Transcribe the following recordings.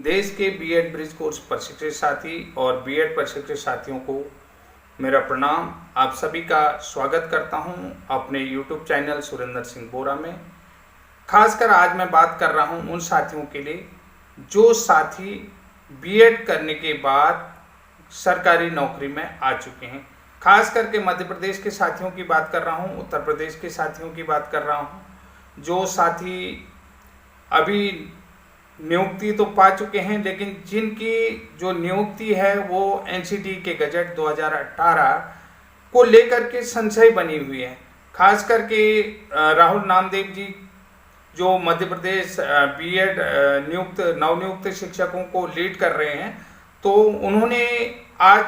देश के BEd bridge course प्रशिक्षित साथी और बीएड प्रशिक्षित साथियों को मेरा प्रणाम। आप सभी का स्वागत करता हूं अपने YouTube चैनल सुरेंद्र सिंह बोरा में। खासकर आज मैं बात कर रहा हूं उन साथियों के लिए जो साथी बीएड करने के बाद सरकारी नौकरी में आ चुके हैं। खास करके मध्य प्रदेश के साथियों की बात कर रहा हूं, उत्तर प्रदेश के साथियों की बात कर रहा हूं। जो साथी अभी नियुक्ति तो पा चुके हैं, लेकिन जिनकी जो नियुक्ति है वो एनसीटी के गजट 2018 को लेकर के संशय बनी हुई है। खास करके राहुल नामदेव जी जो मध्य प्रदेश बीएड नवनियुक्त शिक्षकों को लीड कर रहे हैं, तो उन्होंने आज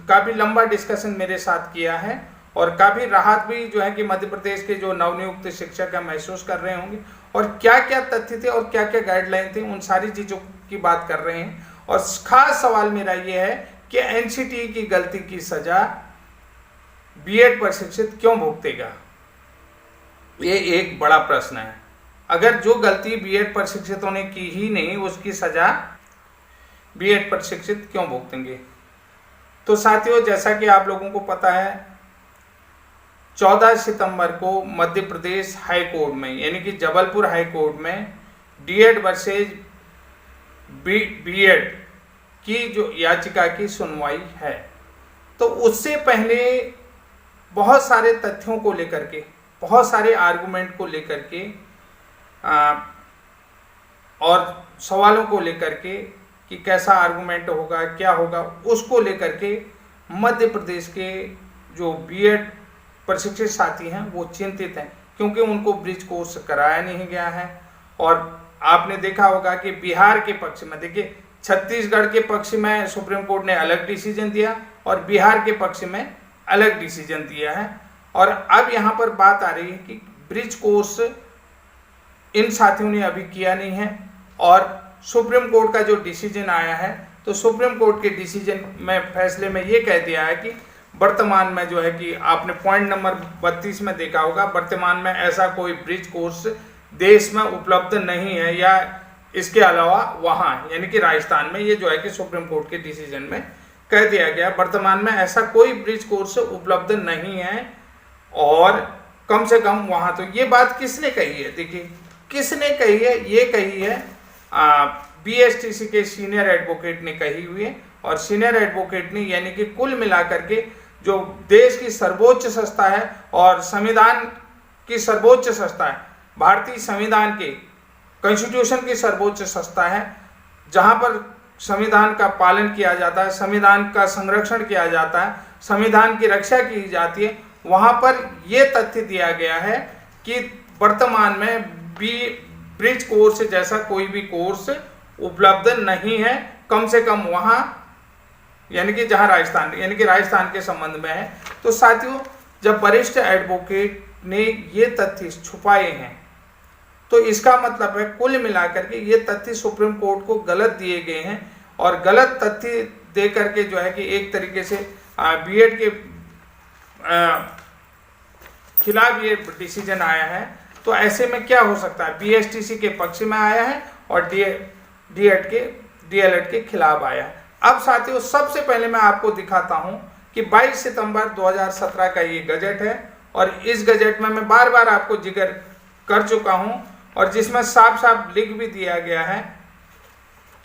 काफ़ी लंबा डिस्कशन मेरे साथ किया है और काफ़ी राहत भी जो है कि मध्य प्रदेश के जो नवनियुक्त शिक्षक हैं महसूस कर रहे होंगे। और क्या क्या तथ्य थे और क्या क्या गाइडलाइन थे, उन सारी चीज़ों की बात कर रहे हैं। और खास सवाल मेरा ये है कि एनसीटी की गलती की सजा बीएड प्रशिक्षित क्यों भुगतेगा? ये एक बड़ा प्रश्न है। अगर जो गलती बीएड प्रशिक्षितों ने की ही नहीं, उसकी सजा बीएड प्रशिक्षित क्यों भुगतेंगे? तो साथियों, जैसा कि आप लोगों को पता है, 14 सितंबर को मध्य प्रदेश हाई कोर्ट में यानी कि जबलपुर हाई कोर्ट में डीएड वर्सेज बीएड की जो याचिका की सुनवाई है। तो उससे पहले बहुत सारे तथ्यों को लेकर के, बहुत सारे आर्गुमेंट को लेकर के और सवालों को लेकर के कि कैसा आर्गुमेंट होगा, क्या होगा, उसको लेकर के मध्य प्रदेश के जो बीएड प्रशिक्षित साथी हैं वो चिंतित हैं, क्योंकि उनको ब्रिज कोर्स कराया नहीं गया है। और आपने देखा होगा कि बिहार के पक्ष में, देखिए, छत्तीसगढ़ के पक्ष में सुप्रीम कोर्ट ने अलग डिसीजन दिया और बिहार के पक्ष में अलग डिसीजन दिया है। और अब यहाँ पर बात आ रही है कि ब्रिज कोर्स इन साथियों ने अभी किया नहीं है और सुप्रीम कोर्ट का जो डिसीजन आया है, तो सुप्रीम कोर्ट के डिसीजन में, फैसले में ये कह दिया है कि वर्तमान में जो है कि आपने पॉइंट नंबर 32 में देखा होगा, वर्तमान में ऐसा कोई ब्रिज कोर्स देश में उपलब्ध नहीं है, या इसके अलावा वहाँ यानी कि राजस्थान में, ये जो है कि सुप्रीम कोर्ट के डिसीजन में कह दिया गया, वर्तमान में ऐसा कोई ब्रिज कोर्स उपलब्ध नहीं है। और कम से कम वहाँ, तो ये बात किसने कही है? देखिए, किसने कही है? ये कही है बीएसटीसी के सीनियर एडवोकेट ने कही हुई है। और सीनियर एडवोकेट ने यानी कि कुल मिलाकर के जो देश की सर्वोच्च संस्था है और संविधान की सर्वोच्च संस्था है, भारतीय संविधान के कॉन्स्टिट्यूशन की सर्वोच्च संस्था है, जहां पर संविधान का पालन किया जाता है, संविधान का संरक्षण किया जाता है, संविधान की रक्षा की जाती है, वहां पर यह तथ्य दिया गया है कि वर्तमान में ब्रिज कोर्स जैसा कोई भी कोर्स उपलब्ध नहीं है, कम से कम वहां यानी कि जहां राजस्थान यानी कि राजस्थान के संबंध में है। तो साथियों, जब वरिष्ठ एडवोकेट ने ये तथ्य छुपाए हैं, तो इसका मतलब है कुल मिलाकर के ये तथ्य सुप्रीम कोर्ट को गलत दिए गए हैं। और गलत तथ्य दे करके जो है कि एक तरीके से बीएड के खिलाफ ये डिसीजन आया है। तो ऐसे में क्या हो सकता है? बीएसटीसी के पक्ष में आया है और डीएलएड के खिलाफ आया है। अब साथियों, सबसे पहले मैं आपको दिखाता हूं कि 22 सितंबर 2017 का ये गजट है और इस गजट में मैं बार बार आपको जिक्र कर चुका हूं और जिसमें साफ साफ लिख भी दिया गया है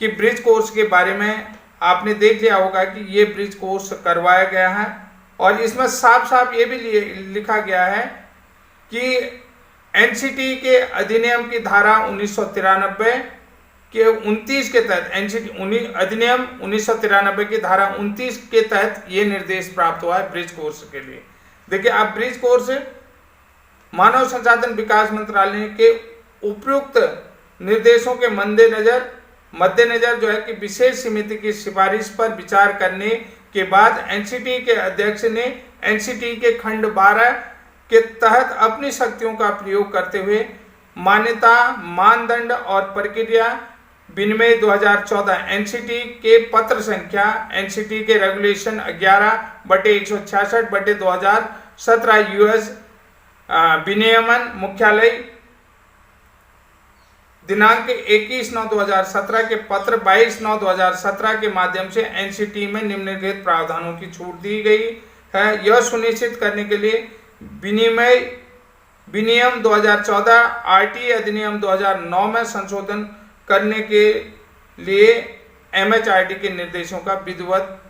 कि ब्रिज कोर्स के बारे में आपने देख लिया होगा कि ये ब्रिज कोर्स करवाया गया है। और इसमें साफ साफ ये भी लिखा गया है कि एनसीटी के अधिनियम की धारा 1993 के 29 के तहत, एनसीटी अधिनियम 1993 की धारा 29 के तहत ये निर्देश प्राप्त हुआ है ब्रिज कोर्स के लिए। देखिए, अब ब्रिज कोर्स मानव संसाधन विकास मंत्रालय के उपयुक्त निर्देशों के मद्देनजर जो है कि विशेष समिति की सिफारिश पर विचार करने के बाद एनसीटी के अध्यक्ष ने एनसीटी के खंड 12 के तहत अपनी शक्तियों का प्रयोग करते हुए मान्यता, मानदंड और प्रक्रिया विनिमय 2014 एनसीटी के पत्र संख्या एनसीटी के रेगुलेशन 11/166/2017 यूएस विनियमन मुख्यालय दिनांक 21/9/2017 के पत्र 22/9/2017 के माध्यम से एनसीटी में निम्नलिखित प्रावधानों की छूट दी गई है। यह सुनिश्चित करने के लिए विनियम 2014 आरटी अधिनियम 2009 में संशोधन करने के लिए एमएचआरडी के निर्देशों का विधिवत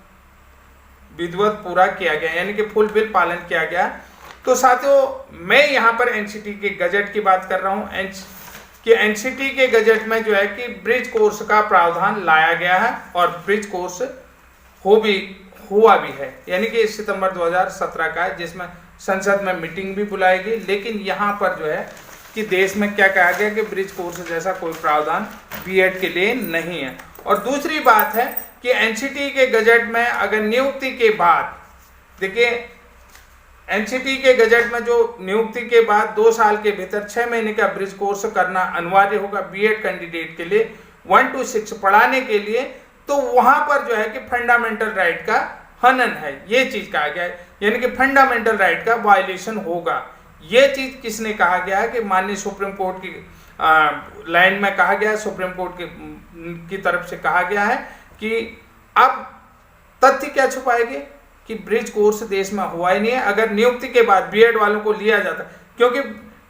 पूरा किया गया, यानी कि फुलफिल पालन किया गया। तो साथियों, मैं यहाँ पर एनसीटी के गजट की बात कर रहा हूँ कि एनसीटी के गजट में जो है कि ब्रिज कोर्स का प्रावधान लाया गया है और ब्रिज कोर्स हुआ भी है, यानी कि सितंबर 2017 का है, जिसमें संसद में मीटिंग भी बुलाएगी। लेकिन यहाँ पर जो है कि देश में क्या कहा गया कि ब्रिज कोर्स जैसा कोई प्रावधान बीएड के लिए नहीं है। और दूसरी बात है कि एनसीटी के गजट में अगर नियुक्ति के बाद, देखिए एनसीटी के गजट में जो नियुक्ति के बाद 2 साल के भीतर 6 महीने का ब्रिज कोर्स करना अनिवार्य होगा बीएड कैंडिडेट के लिए 1 to 6 पढ़ाने के लिए, तो वहां पर जो है कि फंडामेंटल राइट का हनन है, ये चीज कहा गया है, यानी कि फंडामेंटल राइट का वायलेशन होगा। ये चीज किसने कहा गया है कि माननीय सुप्रीम कोर्ट की लाइन में कहा गया है, सुप्रीम कोर्ट की तरफ से कहा गया है कि अब तथ्य क्या छुपाएंगे कि ब्रिज कोर्स देश में हुआ ही नहीं है। अगर नियुक्ति के बाद बीएड वालों को लिया जाता, क्योंकि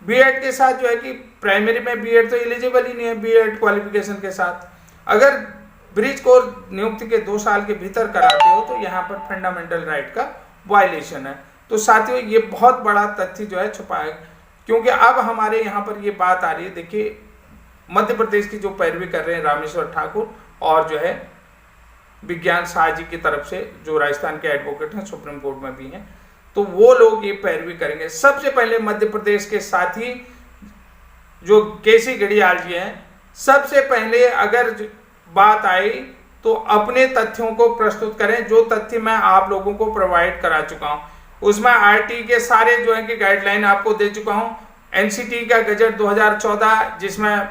बीएड के साथ जो है कि प्राइमरी में बीएड तो एलिजिबल ही नहीं है बीएड क्वालिफिकेशन के साथ, अगर ब्रिज कोर्स नियुक्ति के 2 साल के भीतर कराते हो तो यहाँ पर फंडामेंटल राइट का वायलेशन है। तो साथियों, ये बहुत बड़ा तथ्य जो है छुपा है, क्योंकि अब हमारे यहाँ पर ये बात आ रही है। देखिए मध्य प्रदेश की जो पैरवी कर रहे हैं रामेश्वर ठाकुर और जो है विज्ञान शाह जी की तरफ से, जो राजस्थान के एडवोकेट हैं, सुप्रीम कोर्ट में भी हैं, तो वो लोग ये पैरवी करेंगे। सबसे पहले मध्य प्रदेश के साथी जो केसी घड़ियाल जी हैं, सबसे पहले अगर बात आई तो अपने तथ्यों को प्रस्तुत करें, जो तथ्य मैं आप लोगों को प्रोवाइड करा चुका हूं। उसमें आरटी के सारे जो है कि गाइडलाइन आपको दे चुका हूं। एनसीटी का गजट 2014 जिसमें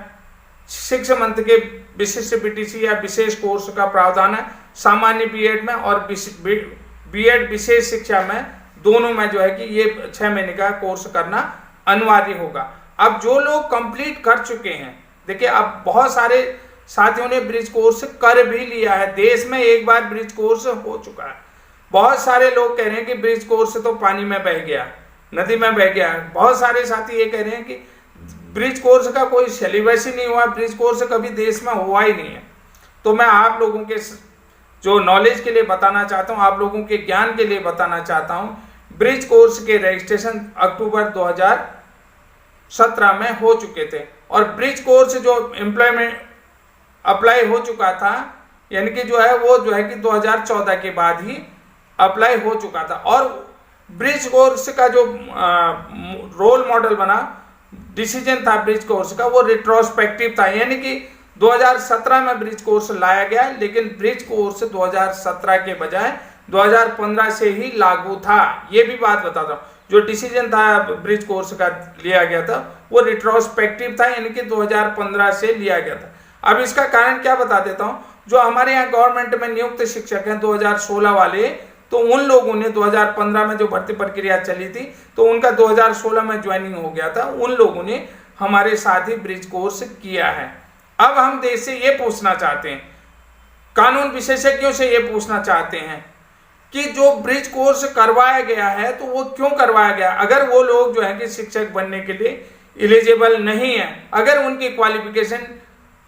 6 मंथ के विशिष्ट बीटीसी या विशेष कोर्स का प्रावधान है, सामान्य बीएड में और बीएड विशेष शिक्षा में, दोनों में जो है कि ये 6 महीने का कोर्स करना अनिवार्य होगा। अब जो लोग कंप्लीट कर चुके हैं, देखिए अब बहुत सारे साथियों ने ब्रिज कोर्स कर भी लिया है, देश में एक बार ब्रिज कोर्स हो चुका है। बहुत सारे लोग कह रहे हैं कि ब्रिज कोर्स तो पानी में बह गया, नदी में बह गया। बहुत सारे साथी ये कह रहे हैं कि ब्रिज कोर्स का कोई सिलेबस ही नहीं हुआ, ब्रिज कोर्स कभी देश में हुआ ही नहीं है। तो मैं आप लोगों के जो नॉलेज के लिए बताना चाहता हूं, आप लोगों के ज्ञान के लिए बताना चाहता हूं, ब्रिज कोर्स के रजिस्ट्रेशन अक्टूबर 2017 में हो चुके थे और ब्रिज कोर्स जो एम्प्लॉयमेंट अप्लाई हो चुका था, यानी कि जो है वो जो है कि 2014 के बाद ही अप्लाई हो चुका था। और ब्रिज कोर्स का जो रोल मॉडल बना, डिसीजन था ब्रिज कोर्स का, वो रिट्रोस्पेक्टिव था, यानी कि 2017 में ब्रिज कोर्स लाया गया, लेकिन ब्रिज कोर्स 2017 के बजाय 2015 से ही लागू था। ये भी बात बताता हूँ, जो डिसीजन था ब्रिज कोर्स का लिया गया था वो रिट्रोस्पेक्टिव था, यानी कि 2015 से लिया गया था। अब इसका कारण क्या बता देता हूँ, जो हमारे यहाँ गवर्नमेंट में नियुक्त शिक्षक हैं 2016 वाले, तो उन लोगों ने 2015 में जो भर्ती प्रक्रिया चली थी तो उनका 2016 में ज्वाइनिंग हो गया था, उन लोगों ने हमारे साथ ही ब्रिज कोर्स किया है। अब हम देश से ये पूछना चाहते हैं, कानून विशेषज्ञों से ये पूछना चाहते हैं कि जो ब्रिज कोर्स करवाया गया है तो वो क्यों करवाया गया। अगर वो लोग जो है कि शिक्षक बनने के लिए एलिजिबल नहीं है, अगर उनकी क्वालिफिकेशन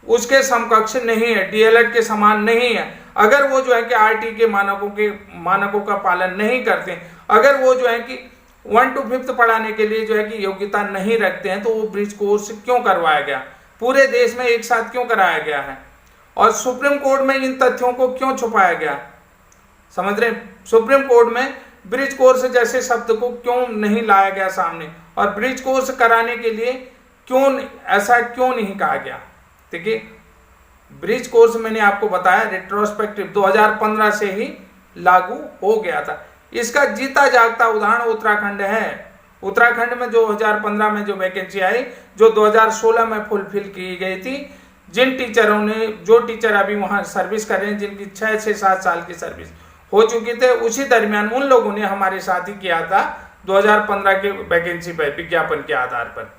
उसके समकक्ष नहीं है, डीएलएड के समान नहीं है, अगर वो जो है कि आरटी के मानकों का पालन नहीं करते, अगर वो जो है कि 1 to 5th पढ़ाने के लिए जो है कि योग्यता नहीं रखते हैं, तो वो ब्रिज कोर्स क्यों करवाया गया, पूरे देश में एक साथ क्यों कराया गया है, और सुप्रीम कोर्ट में इन तथ्यों को क्यों छुपाया गया। समझ रहे, सुप्रीम कोर्ट में ब्रिज कोर्स जैसे शब्द को क्यों नहीं लाया गया सामने, और ब्रिज कोर्स कराने के लिए ऐसा क्यों नहीं कहा गया। देखिए ब्रिज कोर्स मैंने आपको बताया रिट्रोस्पेक्टिव 2015 से ही लागू हो गया था। इसका जीता जागता उदाहरण उत्तराखंड है। उत्तराखंड में 2015 में जो वैकेंसी आई, जो 2016 में फुलफिल की गई थी, जिन टीचरों ने, जो टीचर अभी वहां सर्विस कर रहे हैं, जिनकी 6 से 7 साल की सर्विस हो चुकी थे, उसी दरमियान उन लोगों ने हमारे साथ ही किया था 2015 के वैकेंसी पर विज्ञापन के आधार पर।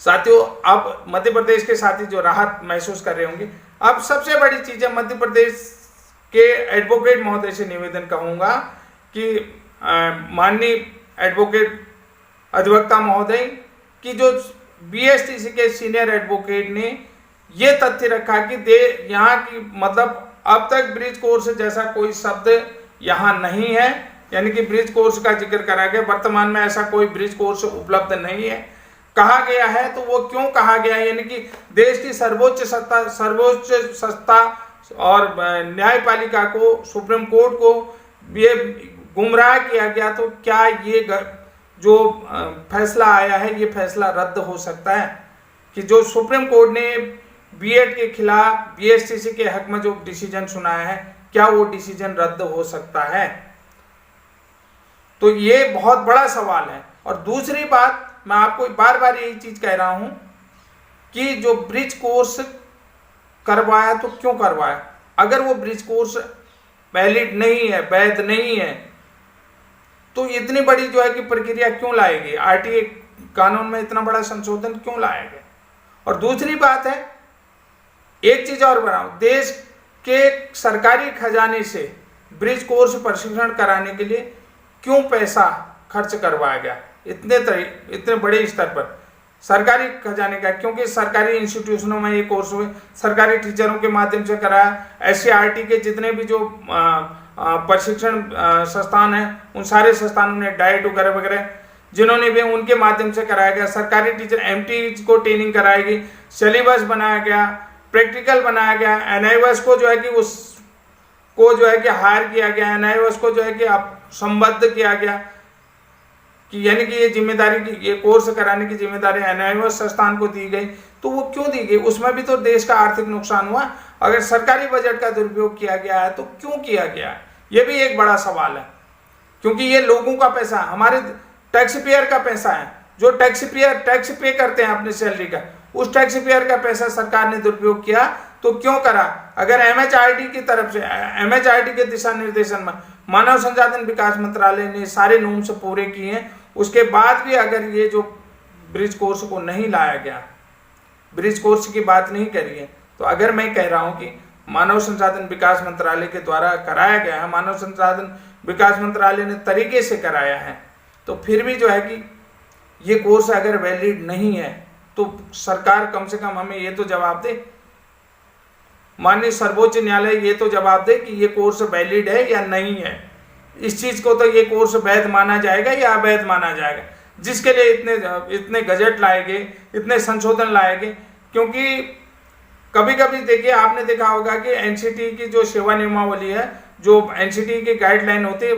साथियों, अब मध्य प्रदेश के साथी जो राहत महसूस कर रहे होंगे। अब सबसे बड़ी चीज है, मध्य प्रदेश के एडवोकेट महोदय से निवेदन कहूंगा कि माननीय एडवोकेट अधिवक्ता महोदय की जो बीएसटीसी के सीनियर एडवोकेट ने ये तथ्य रखा कि यहाँ की मतलब अब तक ब्रिज कोर्स जैसा कोई शब्द यहाँ नहीं है, यानी कि ब्रिज कोर्स का जिक्र करा गया। वर्तमान में ऐसा कोई ब्रिज कोर्स उपलब्ध नहीं है कहा गया है। तो वो क्यों कहा गया है, यानी कि देश की सर्वोच्च सत्ता और न्यायपालिका को, सुप्रीम कोर्ट को ये गुमराह किया गया। तो क्या ये जो फैसला आया है, ये फैसला रद्द हो सकता है कि जो सुप्रीम कोर्ट ने बीएड के खिलाफ बीएसटीसी के हक में जो डिसीजन सुनाया है, क्या वो डिसीजन रद्द हो सकता है? तो ये बहुत बड़ा सवाल है। और दूसरी बात, मैं आपको बार बार यही चीज कह रहा हूं कि जो ब्रिज कोर्स करवाया तो क्यों करवाया? अगर वो ब्रिज कोर्स वैलिड नहीं है, वैध नहीं है, तो इतनी बड़ी जो है कि प्रक्रिया क्यों लाएगी? आरटीए कानून में इतना बड़ा संशोधन क्यों लाएगा? और दूसरी बात है, एक चीज और बनाओ, देश के सरकारी खजाने से ब्रिज कोर्स प्रशिक्षण कराने के लिए क्यों पैसा खर्च करवाया गया इतने बड़े स्तर पर सरकारी खजाने का? क्योंकि सरकारी इंस्टीट्यूशनों में ये कोर्स हुए, सरकारी टीचरों के माध्यम से कराया। एससीईआरटी के जितने भी जो प्रशिक्षण संस्थान हैं, उन सारे संस्थानों ने डाइट वगैरह वगैरह जिन्होंने भी, उनके माध्यम से कराया गया। सरकारी टीचर एमटी को ट्रेनिंग कराई गई, सिलेबस बनाया गया, प्रैक्टिकल बनाया गया, एनआईओएस को जो है कि उसको जो है कि हायर किया गया, एनआईओएस को जो है कि संबद्ध किया गया कि यानी कि ये जिम्मेदारी, ये कोर्स कराने की जिम्मेदारी एनआईओएस संस्थान को दी गई। तो वो क्यों दी गई? उसमें भी तो देश का आर्थिक नुकसान हुआ। अगर सरकारी बजट का दुरुपयोग किया गया है तो क्यों किया गया है, ये भी एक बड़ा सवाल है। क्योंकि ये लोगों का पैसा है, हमारे टैक्स पेयर का पैसा है। जो टैक्स पे करते हैं अपनी सैलरी का, उस टैक्स पेयर का पैसा सरकार ने दुरुपयोग किया तो क्यों करा? अगर एमएचआरडी की तरफ से, एमएचआरडी के दिशा निर्देशन में मानव संसाधन विकास मंत्रालय ने सारे नॉर्म्स पूरे किए हैं, उसके बाद भी अगर ये जो ब्रिज कोर्स को नहीं लाया गया, ब्रिज कोर्स की बात नहीं करी है, तो अगर मैं कह रहा हूं कि मानव संसाधन विकास मंत्रालय के द्वारा कराया गया है, मानव संसाधन विकास मंत्रालय ने तरीके से कराया है, तो फिर भी जो है कि ये कोर्स अगर वैलिड नहीं है तो सरकार कम से कम हमें ये तो जवाब दे, माननीय सर्वोच्च न्यायालय ये तो जवाब दे कि ये कोर्स वैलिड है या नहीं है। इस चीज को तो ये कोर्स वैध माना जाएगा या अवैध माना जाएगा, जिसके लिए इतने गजट लाए गए, इतने संशोधन लाए गए। क्योंकि कभी कभी देखिए, आपने देखा होगा कि एनसीटी की जो सेवा नियमावली है, जो एनसीटी की गाइडलाइन होती है,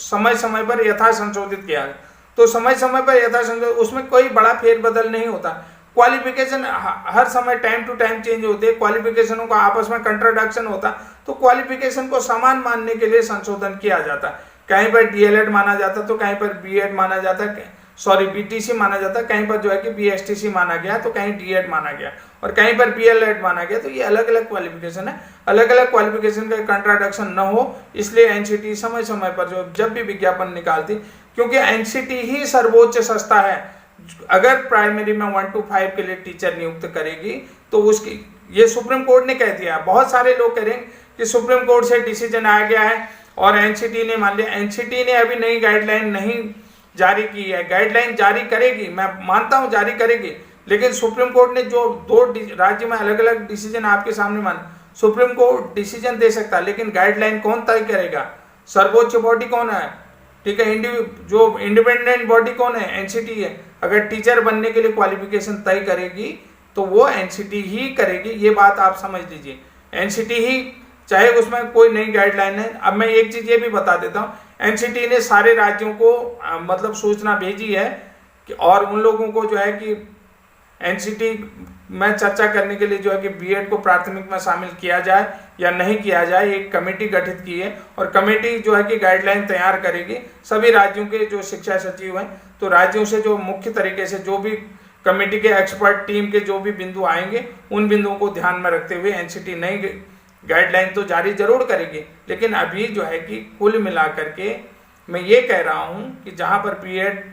समय समय पर यथा संशोधित किया है। तो समय समय पर यथा संशोधित, उसमें कोई बड़ा फेरबदल नहीं होता। क्वालिफिकेशन हर समय टाइम टू टाइम चेंज होते हैं, क्वालिफिकेशनों का आपस में कंट्राडिक्शन होता, तो क्वालिफिकेशन को समान मानने के लिए संशोधन किया जाता। कहीं पर डीएलएड माना जाता तो कहीं पर बीएड माना जाता, बीटीसी माना जाता, कहीं पर जो है कि बीएसटीसी माना गया, तो कहीं डीएड माना गया, और कहीं पर बीएलएड माना गया। तो ये अलग अलग क्वालिफिकेशन है, अलग अलग क्वालिफिकेशन का कंट्राडिक्शन न हो, इसलिए एनसीटी समय समय पर जो जब भी विज्ञापन निकालती, क्योंकि एनसीटी ही सर्वोच्च संस्था है, अगर प्राइमरी में 1 to 5 के लिए टीचर नियुक्त करेगी तो उसकी, ये सुप्रीम कोर्ट ने कह दिया। बहुत सारे लोग कह रहे हैं कि सुप्रीम कोर्ट से डिसीजन आ गया है और एनसीटी ने मान लिया। एनसीटी ने अभी नई गाइडलाइन नहीं जारी की है, गाइडलाइन जारी करेगी, मैं मानता हूं जारी करेगी, लेकिन सुप्रीम कोर्ट ने जो 2 राज्य में अलग अलग डिसीजन आपके सामने मान, सुप्रीम कोर्ट डिसीजन दे सकता, लेकिन गाइडलाइन कौन तय करेगा? सर्वोच्च बॉडी कौन है? ठीक है, जो इंडिपेंडेंट बॉडी कौन है? एनसीटी है। अगर टीचर बनने के लिए क्वालिफिकेशन तय करेगी तो वो एनसीटी ही करेगी, ये बात आप समझ लीजिए। एनसीटी ही, चाहे उसमें कोई नई गाइडलाइन है। अब मैं एक चीज ये भी बता देता हूँ, एनसीटी ने सारे राज्यों को मतलब सूचना भेजी है कि, और उन लोगों को जो है कि एनसीटी में चर्चा करने के लिए जो है कि बीएड को प्राथमिक में शामिल किया जाए या नहीं किया जाए, एक कमेटी गठित की है, और कमेटी जो है कि गाइडलाइन तैयार करेगी। सभी राज्यों के जो शिक्षा सचिव हैं, तो राज्यों से जो मुख्य तरीके से जो भी कमेटी के एक्सपर्ट टीम के जो भी बिंदु आएंगे, उन बिंदुओं को ध्यान में रखते हुए एनसीटी नई गाइडलाइन तो जारी जरूर करेगी। लेकिन अभी जो है कि कुल मिलाकर के मैं ये कह रहा हूँ कि जहाँ पर बीएड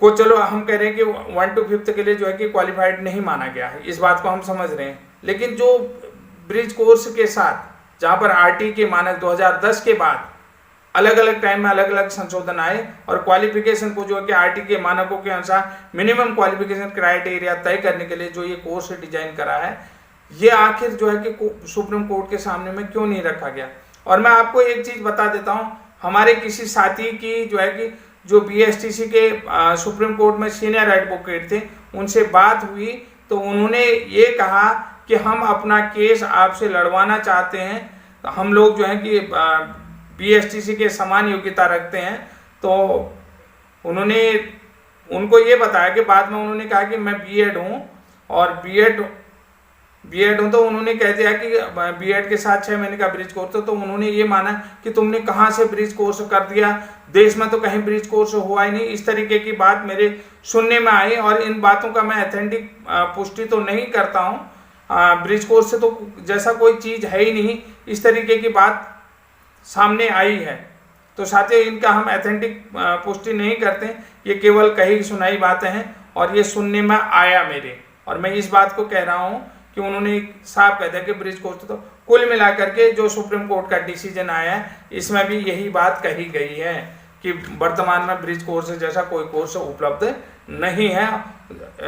को चलो हम कह रहे हैं कि 1 to 5th के लिए जो है कि क्वालिफाइड नहीं माना गया है, इस बात को हम समझ रहे हैं। लेकिन जो ब्रिज कोर्स के साथ जहाँ पर आरटी के मानक 2010 के बाद अलग अलग टाइम में अलग अलग संशोधन आए और क्वालिफिकेशन को जो है कि आरटी के मानकों के अनुसार मिनिमम क्वालिफिकेशन क्राइटेरिया तय करने के लिए जो ये कोर्स डिजाइन करा है, ये आखिर जो है कि सुप्रीम कोर्ट के सामने में क्यों नहीं रखा गया। और मैं आपको एक चीज बता देता हूँ, हमारे किसी साथी की जो है कि जो बीएसटीसी के सुप्रीम कोर्ट में सीनियर एडवोकेट थे, उनसे बात हुई तो उन्होंने ये कहा कि हम अपना केस आपसे लड़वाना चाहते हैं, तो हम लोग जो है कि बीएसटीसी के समान योग्यता रखते हैं। तो उन्होंने उनको ये बताया कि बाद में उन्होंने कहा कि मैं बीएड हूँ और बीएड हूँ, तो उन्होंने कह दिया कि बीएड के साथ 6 महीने का ब्रिज कोर्स, तो उन्होंने ये माना कि तुमने कहाँ से ब्रिज कोर्स कर दिया, देश में तो कहीं ब्रिज कोर्स हुआ ही नहीं। इस तरीके की बात मेरे सुनने में आई और इन बातों का मैं ऑथेंटिक पुष्टि तो नहीं करता हूँ, ब्रिज कोर्स से तो जैसा कोई चीज़ है ही नहीं, इस तरीके की बात सामने आई है। तो साथियों, इनका हम ऑथेंटिक पुष्टि नहीं करते, ये केवल कही सुनाई बातें हैं और ये सुनने में आया मेरे, और मैं इस बात को कह रहा हूँ कि उन्होंने साफ कह दिया कि ब्रिज कोर्स। तो कुल मिलाकर के जो सुप्रीम कोर्ट का डिसीजन आया है, इसमें भी यही बात कही गई है कि वर्तमान में ब्रिज कोर्स जैसा कोई कोर्स उपलब्ध नहीं है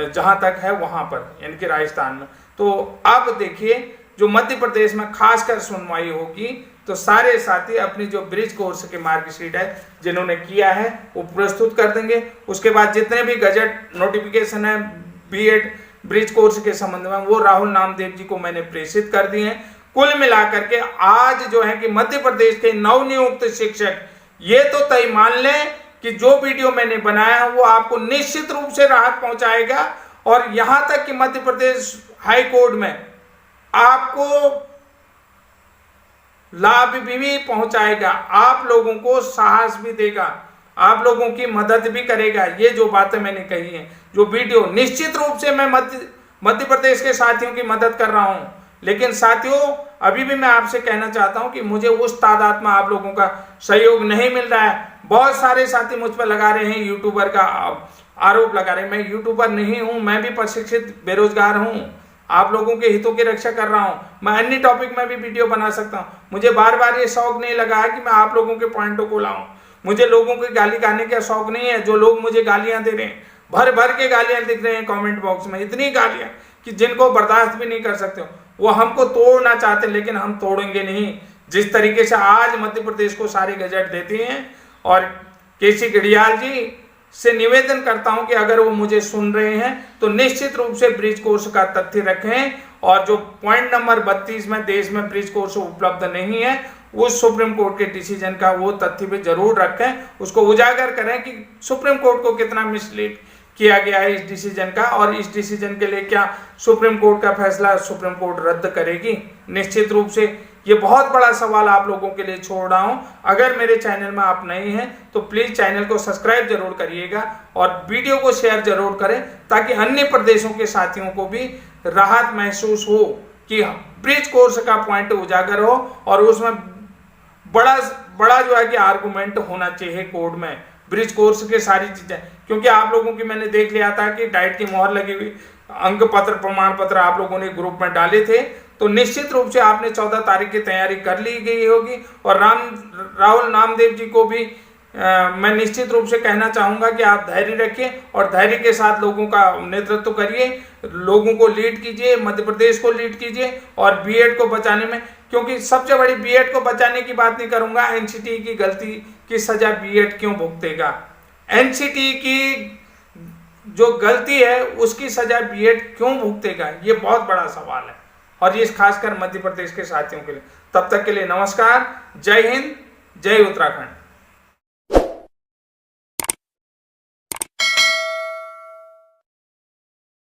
जहां तक है वहां पर, यानी कि राजस्थान में। तो अब देखिए, जो मध्य प्रदेश में खासकर सुनवाई होगी तो सारे साथी अपनी जो ब्रिज कोर्स की मार्कशीट है जिन्होंने किया है वो प्रस्तुत कर देंगे। उसके बाद जितने भी गजट नोटिफिकेशन है बीएड ब्रिज कोर्स के संबंध में, वो राहुल नामदेव जी को मैंने प्रेषित कर दिए हैं। कुल मिलाकर के आज जो है कि मध्य प्रदेश के नवनियुक्त शिक्षक ये तो तय मान लें कि जो वीडियो मैंने बनाया है वो आपको निश्चित रूप से राहत पहुंचाएगा, और यहां तक कि मध्य प्रदेश हाई कोर्ट में आपको लाभ भी पहुंचाएगा, आप लोगों को साहस भी देगा, आप लोगों की मदद भी करेगा। ये जो बातें मैंने कही हैं, जो वीडियो, निश्चित रूप से मैं मध्य प्रदेश के साथियों की मदद कर रहा हूं। लेकिन साथियों, अभी भी मैं आपसे कहना चाहता हूं कि मुझे उस तादाद में आप लोगों का सहयोग नहीं मिल रहा है। बहुत सारे साथी मुझ पर लगा रहे हैं, यूट्यूबर का आरोप लगा रहे हैं। मैं यूट्यूबर नहीं हूं, मैं भी प्रशिक्षित बेरोजगार हूं, आप लोगों के हितों की रक्षा कर रहा हूं। मैं अन्य टॉपिक में भी वीडियो बना सकता हूं। मुझे बार बार ये शौक नहीं लगा है कि मैं आप लोगों के पॉइंटों को लाऊं। मुझे लोगों की गाली खाने का शौक नहीं है। जो लोग मुझे गालियां दे रहे हैं, भर भर के गालियां दिख रहे हैं कमेंट बॉक्स में, इतनी गालियां कि जिनको बर्दाश्त भी नहीं कर सकते हो, वो हमको तोड़ना चाहते, लेकिन हम तोड़ेंगे नहीं। जिस तरीके से आज मध्य प्रदेश को सारे गजट देते हैं, और केसी घड़ियाल जी से निवेदन करता हूं कि अगर वो मुझे सुन रहे हैं तो निश्चित रूप से ब्रिज कोर्स का तथ्य रखें, और जो पॉइंट नंबर 32 में देश में ब्रिज कोर्स उपलब्ध नहीं है, उस सुप्रीम कोर्ट के डिसीजन का वो तथ्य भी जरूर रखें, उसको उजागर करें कि सुप्रीम कोर्ट को कितना मिसलीड किया गया है इस डिसीजन का, और इस डिसीजन के लिए क्या सुप्रीम कोर्ट का फैसला सुप्रीम कोर्ट रद्द करेगी। निश्चित रूप से ये बहुत बड़ा सवाल आप लोगों के लिए छोड़ रहा हूं। अगर मेरे चैनल में आप नए हैं तो प्लीज चैनल को सब्सक्राइब जरूर करिएगा और वीडियो को शेयर जरूर करें, ताकि अन्य प्रदेशों के साथियों को भी राहत महसूस हो कि ब्रिज कोर्स का पॉइंट उजागर हो, और उसमें बड़ा जो है कि आर्गुमेंट होना चाहिए कोर्ट में ब्रिज कोर्स के सारी चीजें। क्योंकि आप लोगों की मैंने देख लिया था कि डाइट की मोहर लगी हुई अंक पत्र प्रमाण पत्र आप लोगों ने ग्रुप में डाले थे, तो निश्चित रूप से आपने 14 तारीख की तैयारी कर ली गई होगी। और राहुल नामदेव जी को भी मैं निश्चित रूप से कहना चाहूंगा कि आप धैर्य रखिए और धैर्य के साथ लोगों का नेतृत्व करिए, लोगों को लीड कीजिए, मध्य प्रदेश को लीड कीजिए, और बीएड को बचाने में, क्योंकि सबसे बड़ी बीएड को बचाने की बात नहीं करूंगा, एनसीटी की गलती की सजा बीएड क्यों भुगतेगा, एनसीटी की जो गलती है उसकी सजा बीएड क्यों भुगतेगा, ये बहुत बड़ा सवाल है, और ये खासकर मध्य प्रदेश के साथियों के लिए। तब तक के लिए नमस्कार, जय हिंद, जय उत्तराखंड।